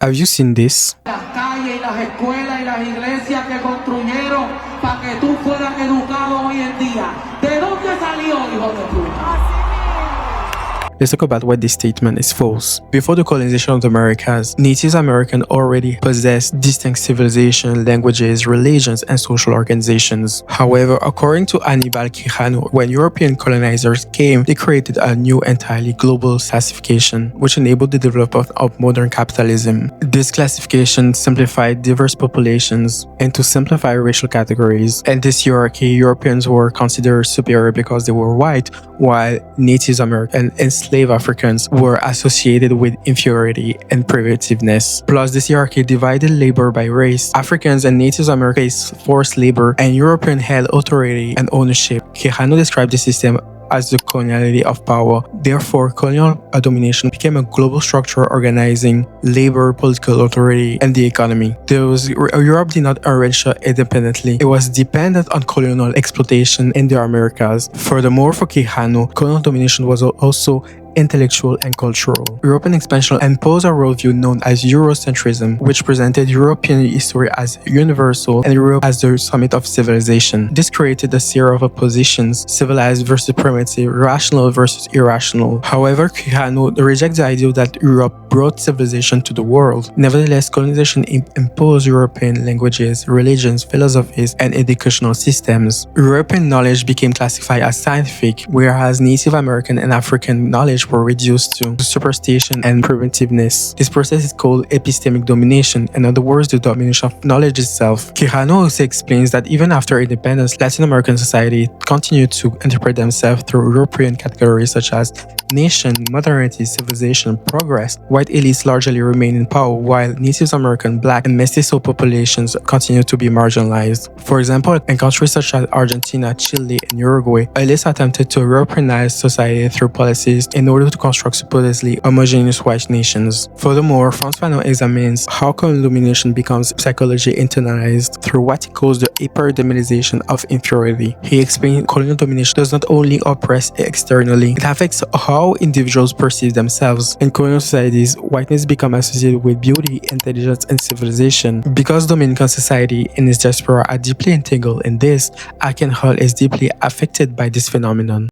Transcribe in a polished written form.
Have you seen this? Las calles y las escuelas y las iglesias que construyeron para que tú fueras educado hoy en día. ¿De dónde salió, hijo de puta? Let's talk about why this statement is false. Before the colonization of the Americas, Native Americans already possessed distinct civilization, languages, religions, and social organizations. However, according to Aníbal Quijano, when European colonizers came, they created a new entirely global classification, which enabled the development of modern capitalism. This classification simplified diverse populations into simplify racial categories, and this hierarchy, Europeans were considered superior because they were white, while Native American and enslaved Africans were associated with inferiority and primitiveness. Plus, this hierarchy divided labor by race. Africans and Native Americans faced forced labor, and Europeans held authority and ownership. Quijano described the system as the coloniality of power. Therefore, colonial domination became a global structure organizing labor, political authority, and the economy. Europe did not arrange independently. It was dependent on colonial exploitation in the Americas. Furthermore, for Quijano, colonial domination was also intellectual and cultural. European expansion imposed a worldview known as Eurocentrism, which presented European history as universal and Europe as the summit of civilization. This created a series of oppositions: civilized versus primitive, rational versus irrational. However, Quijano rejects the idea that Europe brought civilization to the world. Nevertheless, colonization imposed European languages, religions, philosophies, and educational systems. European knowledge became classified as scientific, whereas Native American and African knowledge were reduced to superstition and primitiveness. This process is called epistemic domination, in other words, the domination of knowledge itself. Quijano also explains that even after independence, Latin American society continued to interpret themselves through European categories such as nation, modernity, civilization, progress. White elites largely remain in power, while Native American, Black, and mestizo populations continue to be marginalized. For example, in countries such as Argentina, Chile, and Uruguay, elites attempted to Europeanize society through policies in order to construct supposedly homogeneous white nations. Furthermore, Frantz Fanon examines how colonial domination becomes psychologically internalized through what he calls the hyper-demonization of inferiority. He explains colonial domination does not only oppress externally, it affects how individuals perceive themselves. In colonial societies, whiteness becomes associated with beauty, intelligence, and civilization. Because Dominican society and its diaspora are deeply entangled in this, Arcángel is deeply affected by this phenomenon.